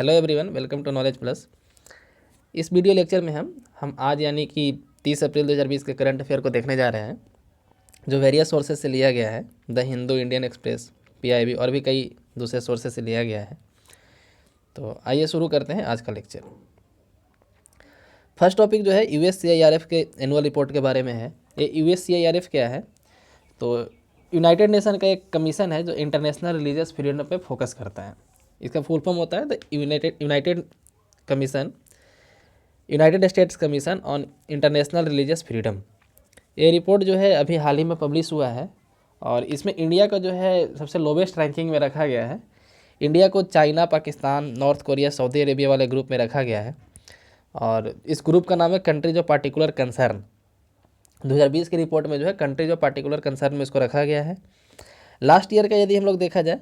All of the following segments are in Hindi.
Hello everyone, welcome to knowledge plus. इस वीडियो लेक्चर में हम आज यानी कि 30 अप्रैल 2020 के करंट अफेयर को देखने जा रहे हैं, जो वेरियस सोर्सेज से लिया गया है। The Hindu, Indian express, PIB और भी कई दूसरे सोर्सेज से लिया गया है। तो आइए शुरू करते हैं आज का लेक्चर। फर्स्ट टॉपिक जो है यूएससीआईआरएफ के एनुअल रिपोर्ट के बारे में है। ये यूएससीआईआरएफ क्या है? तो यूनाइटेड नेशन का एक कमीशन है जो इंटरनेशनल रिलीजियस फ्रीडम पे फोकस करता है। इसका फुल फॉर्म होता है the United commission, United states commission on international religious freedom. ये रिपोर्ट जो है अभी हाल ही में पब्लिश हुआ है और इसमें इंडिया का जो है सबसे लोवेस्ट रैंकिंग में रखा गया है। इंडिया को China, Pakistan, north Korea, Saudi Arabia वाले ग्रुप में रखा गया है और इस ग्रुप का नाम है कंट्रीज ऑफ पार्टिकुलर कंसर्न। 2020 की रिपोर्ट में जो है कंट्रीज ऑफ पार्टिकुलर कंसर्न में इसको रखा गया है। लास्ट ईयर का यदि हम लोग देखा जाए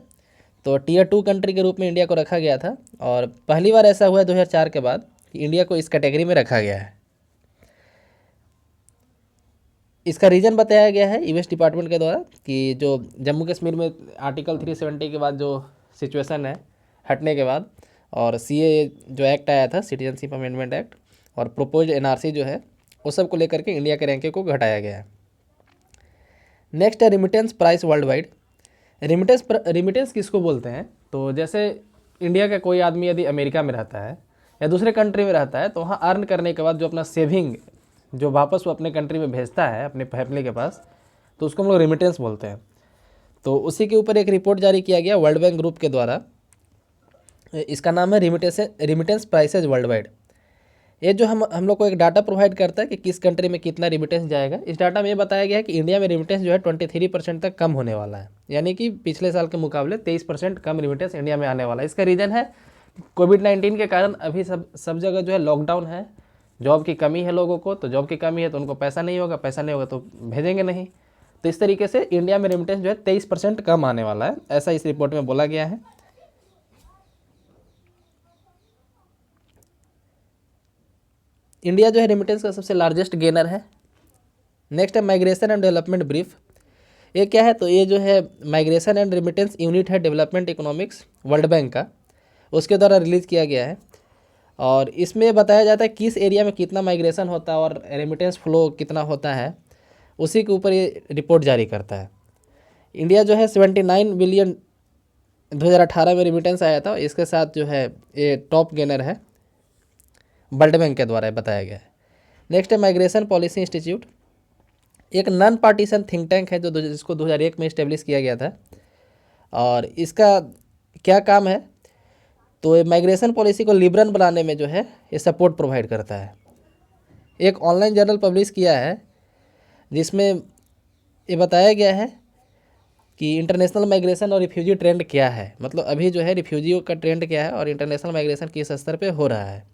तो टीयर 2 कंट्री के रूप में इंडिया को रखा गया था और पहली बार ऐसा हुआ है 2004 के बाद कि इंडिया को इस कैटेगरी में रखा गया है। इसका रीज़न बताया गया है यूएस डिपार्टमेंट के द्वारा कि जो जम्मू कश्मीर में आर्टिकल 370 के बाद जो सिचुएशन है हटने के बाद और सीए जो एक्ट आया था, सिटीजनशिप अमेंडमेंट एक्ट, और प्रोपोज एनआरसी जो है वो सब को लेकर के इंडिया के रैंकिंग को घटाया गया है। नेक्स्ट है remittance price world wide. Remittance किसको बोलते हैं? तो जैसे इंडिया का कोई आदमी यदि अमेरिका में रहता है या दूसरे कंट्री में रहता है तो वहाँ अर्न करने के बाद जो अपना सेविंग जो वापस वो अपने कंट्री में भेजता है अपने फैमिली के पास, तो उसको हम लोग रिमिटेंस बोलते हैं। तो उसी के ऊपर एक रिपोर्ट जारी किया गया वर्ल्ड बैंक ग्रुप के द्वारा। इसका नाम है रिमिटेंस प्राइसेज वर्ल्ड वाइड। ये जो हम लोग को एक डाटा प्रोवाइड करता है कि किस कंट्री में कितना रिमिटेंस जाएगा। इस डाटा में ये बताया गया है कि इंडिया में रिमिटेंस जो है 23% तक कम होने वाला है, यानी कि पिछले साल के मुकाबले 23% कम रिमिटेंस इंडिया में आने वाला है। इसका रीज़न है कोविड-19 के कारण अभी सब जगह जो है लॉकडाउन है, जॉब की कमी है लोगों को, तो जॉब की कमी है तो उनको पैसा नहीं होगा तो भेजेंगे नहीं। तो इस तरीके से इंडिया में रिमिटेंस जो है 23% कम आने वाला है, ऐसा इस रिपोर्ट में बोला गया है। इंडिया जो है रिमिटेंस का सबसे लार्जेस्ट गेनर है। नेक्स्ट है माइग्रेशन एंड डेवलपमेंट ब्रीफ। ये क्या है? तो ये जो है माइग्रेशन एंड रिमिटेंस यूनिट है डेवलपमेंट इकोनॉमिक्स वर्ल्ड बैंक का, उसके द्वारा रिलीज़ किया गया है और इसमें बताया जाता है किस एरिया में कितना माइग्रेशन होता है और रेमिटेंस फ्लो कितना होता है, उसी के ऊपर ये रिपोर्ट जारी करता है। इंडिया जो है 79 बिलियन 2018 में रिमिटेंस आया था, इसके साथ जो है ये टॉप गेनर है, वर्ल्ड बैंक के द्वारा बताया गया है। नेक्स्ट है माइग्रेशन पॉलिसी इंस्टीट्यूट। एक नॉन पार्टीशन थिंक टैंक है जिसको 2001 में इस्टेब्लिश किया गया था और इसका क्या काम है? तो ये माइग्रेशन पॉलिसी को लिबरल बनाने में जो है ये सपोर्ट प्रोवाइड करता है। एक ऑनलाइन जर्नल पब्लिश किया है जिसमें ये बताया गया है कि इंटरनेशनल माइग्रेशन और रिफ्यूजी ट्रेंड क्या है, मतलब अभी जो है रिफ्यूजियों का ट्रेंड क्या है और इंटरनेशनल माइग्रेशन किस स्तर पे हो रहा है।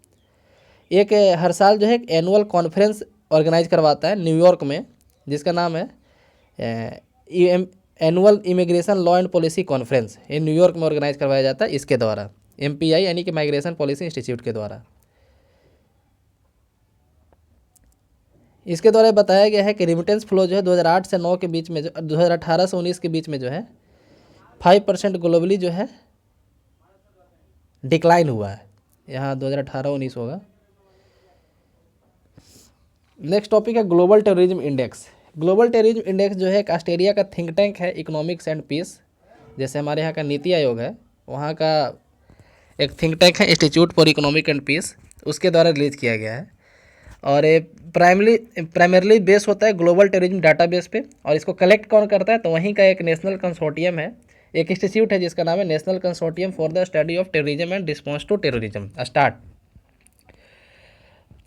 एक हर साल जो है एक एनुअल कॉन्फ्रेंस ऑर्गेनाइज करवाता है न्यूयॉर्क में, जिसका नाम है annual immigration law and policy conference. ये न्यूयॉर्क में ऑर्गेनाइज करवाया जाता है इसके द्वारा, MPI यानी कि माइग्रेशन पॉलिसी इंस्टीट्यूट के द्वारा। इसके द्वारा बताया गया है कि रिमिटेंस फ्लो जो है 2008 से 9 के बीच में, जो 2018 से 19 के बीच में जो है 5% ग्लोबली जो है डिक्लाइन हुआ है। यहाँ 2018-19 होगा। नेक्स्ट टॉपिक है global terrorism index. Global terrorism index जो है एक ऑस्ट्रेलिया का थिंक टैंक है इकोनॉमिक्स एंड पीस, जैसे हमारे यहाँ का नीति आयोग है, वहाँ का एक थिंक टैंक है institute for economic and peace, उसके द्वारा रिलीज़ किया गया है और ये प्राइमरली बेस होता है ग्लोबल टेररिज्म डाटाबेस पे। और इसको कलेक्ट कौन करता है? तो वहीं का एक नेशनल कंसोर्टियम है, एक इंस्टीट्यूट है जिसका नाम है national consortium for the study of terrorism and response to terrorism, start.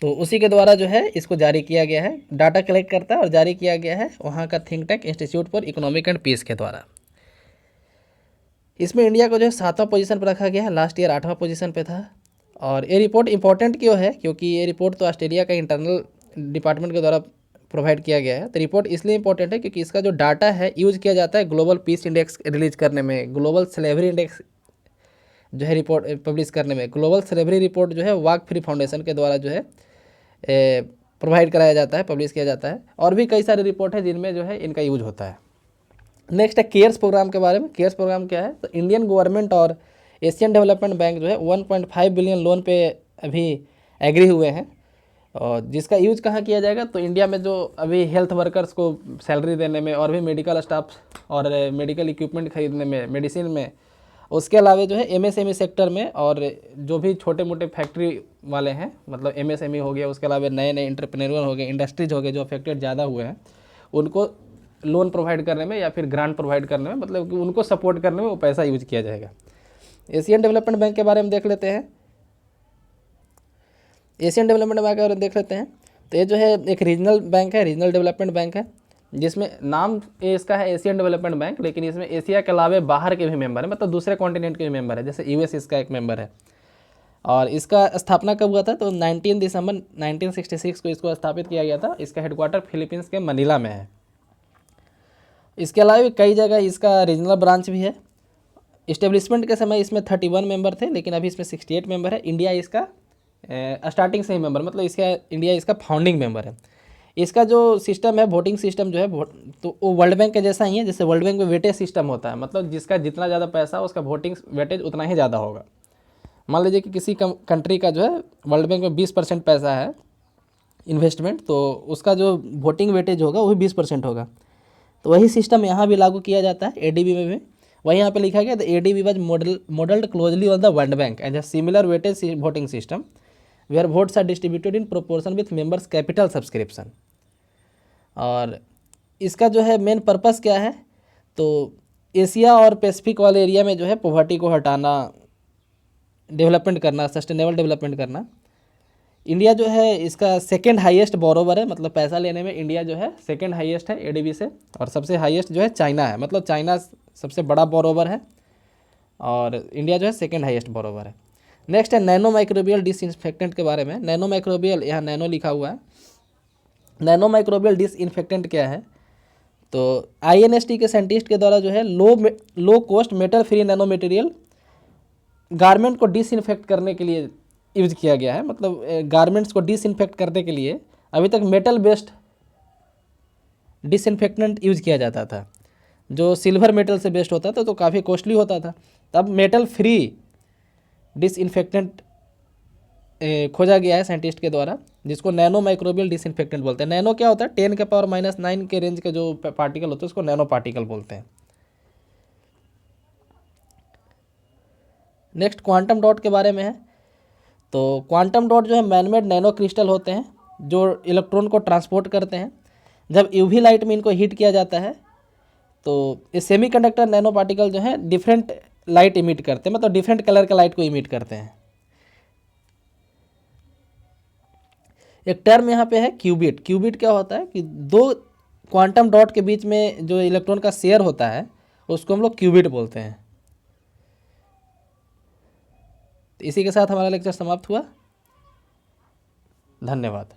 तो उसी के द्वारा जो है इसको जारी किया गया है, डाटा कलेक्ट करता है और जारी किया गया है वहाँ का think tank institute for economic and peace के द्वारा। इसमें इंडिया को जो है 7वां पोजीशन पर रखा गया है, लास्ट ईयर 8वां पोजीशन पे था। और ये रिपोर्ट इंपॉर्टेंट क्यों है? क्योंकि ये रिपोर्ट तो ऑस्ट्रेलिया का इंटरनल डिपार्टमेंट के द्वारा प्रोवाइड किया गया है। तो रिपोर्ट इसलिए इंपॉर्टेंट है क्योंकि इसका जो डाटा है यूज़ किया जाता है ग्लोबल पीस इंडेक्स रिलीज करने में, ग्लोबल स्लेवरी इंडेक्स जो है रिपोर्ट पब्लिश करने में। ग्लोबल स्लेवरी रिपोर्ट जो है वाक फ्री फाउंडेशन के द्वारा जो है प्रोवाइड कराया जाता है, पब्लिश किया जाता है। और भी कई सारे रिपोर्ट है जिनमें जो है इनका यूज होता है। नेक्स्ट है केयर्स प्रोग्राम के बारे में। केयर्स प्रोग्राम क्या है? तो इंडियन गवर्नमेंट और एशियन डेवलपमेंट बैंक जो है 1.5 बिलियन लोन पे अभी एग्री हुए हैं, और जिसका यूज कहाँ किया जाएगा, तो इंडिया में जो अभी हेल्थ वर्कर्स को सैलरी देने में, और भी मेडिकल स्टाफ और मेडिकल इक्विपमेंट खरीदने में, मेडिसिन में, उसके अलावा जो है एमएसएमई सेक्टर में, और जो भी छोटे मोटे फैक्ट्री वाले हैं, मतलब एमएसएमई हो गया, उसके अलावा नए नए इंटरप्रेन्योर हो गए, इंडस्ट्रीज हो गए जो अफेक्टेड ज़्यादा हुए हैं, उनको लोन प्रोवाइड करने में या फिर ग्रांट प्रोवाइड करने में, मतलब कि उनको सपोर्ट करने में वो पैसा यूज किया जाएगा। एशियन डेवलपमेंट बैंक के बारे में देख लेते हैं। एशियन डेवलपमेंट बैंक के बारे में देख लेते हैं। तो ये जो है एक रीजनल बैंक है, रीजनल डेवलपमेंट बैंक है, जिसमें नाम इसका है एशियन डेवलपमेंट बैंक, लेकिन इसमें एशिया के अलावा बाहर के भी मेंबर है, मतलब दूसरे कॉन्टिनेंट के भी मेंबर है, जैसे यूएस इसका एक मेंबर है। और इसका स्थापना कब हुआ था, तो 19 दिसंबर 1966 को इसको स्थापित किया गया था। इसका हेडक्वार्टर फिलीपींस के मनीला में है। इसके अलावा भी कई जगह इसका रीजनल ब्रांच भी है। इस्टेब्लिशमेंट के समय इसमें 31 मेंबर थे, लेकिन अभी इसमें 68 मेंबर है। इंडिया इसका स्टार्टिंग से ही मेंबर, मतलब इसका इंडिया इसका फाउंडिंग मेंबर है। इसका जो सिस्टम है, वोटिंग सिस्टम जो है, तो वो वर्ल्ड बैंक के जैसा ही है। जैसे वर्ल्ड बैंक में वेटेज सिस्टम होता है, मतलब जिसका जितना ज़्यादा पैसा हो उसका वोटिंग वेटेज उतना ही ज़्यादा होगा। मान लीजिए कि किसी कंट्री का जो है वर्ल्ड बैंक में 20% पैसा है इन्वेस्टमेंट, तो उसका जो वोटिंग वेटेज होगा वो भी 20% होगा। तो वही सिस्टम यहाँ भी लागू किया जाता है एडीबी में भी। वही यहाँ पे लिखा गया, the ADB was modelled closely on the World Bank and a similar weightage voting system where votes are distributed in proportion with members capital subscription. और इसका जो है मेन पर्पस क्या है, तो एशिया और पैसिफिक वाले एरिया में जो है पॉवर्टी को हटाना, डेवलपमेंट करना, सस्टेनेबल डेवलपमेंट करना। इंडिया जो है इसका सेकंड हाईएस्ट बोरोवर है, मतलब पैसा लेने में इंडिया जो है सेकंड हाईएस्ट है एडीबी से, और सबसे हाईएस्ट जो है चाइना है, मतलब चाइना सबसे बड़ा बोरोवर है और इंडिया जो है सेकंड हाईएस्ट बोरोवर है। नेक्स्ट है नैनो माइक्रोबियल डिसइंफेक्टेंट के बारे में। नैनो माइक्रोबियल, यहाँ नैनो लिखा हुआ है। नैनो माइक्रोबियल डिसइंफेक्टेंट क्या है, तो आईएनएसटी के साइंटिस्ट के द्वारा जो है low cost metal free nano material garment को डिसइंफेक्ट करने के लिए यूज किया गया है। मतलब गारमेंट्स को डिसइंफेक्ट करने के लिए अभी तक मेटल बेस्ड डिसइंफेक्टेंट यूज किया जाता था, जो सिल्वर मेटल से बेस्ड होता था, तो काफ़ी कॉस्टली होता था। तब मेटल फ्री डिसइंफेक्टेंट खोजा गया है साइंटिस्ट के द्वारा, जिसको नैनो माइक्रोबियल डिसइंफेक्टेंट बोलते हैं। नैनो क्या होता है, 10⁻⁹ के रेंज के जो पार्टिकल होते हैं उसको नैनो पार्टिकल बोलते हैं। नेक्स्ट क्वांटम डॉट के बारे में है। तो क्वांटम डॉट जो है मैनमेड नैनो क्रिस्टल होते हैं जो इलेक्ट्रॉन को ट्रांसपोर्ट करते हैं। जब यूवी लाइट में इनको हीट किया जाता है तो ये सेमीकंडक्टर नैनो पार्टिकल जो है डिफरेंट लाइट इमिट करते हैं, मतलब डिफरेंट कलर का लाइट को इमिट करते हैं। एक टर्म यहाँ पे है क्यूबिट। क्यूबिट क्या होता है कि दो क्वांटम डॉट के बीच में जो इलेक्ट्रॉन का शेयर होता है उसको हम लोग क्यूबिट बोलते हैं। तो इसी के साथ हमारा लेक्चर समाप्त हुआ। धन्यवाद।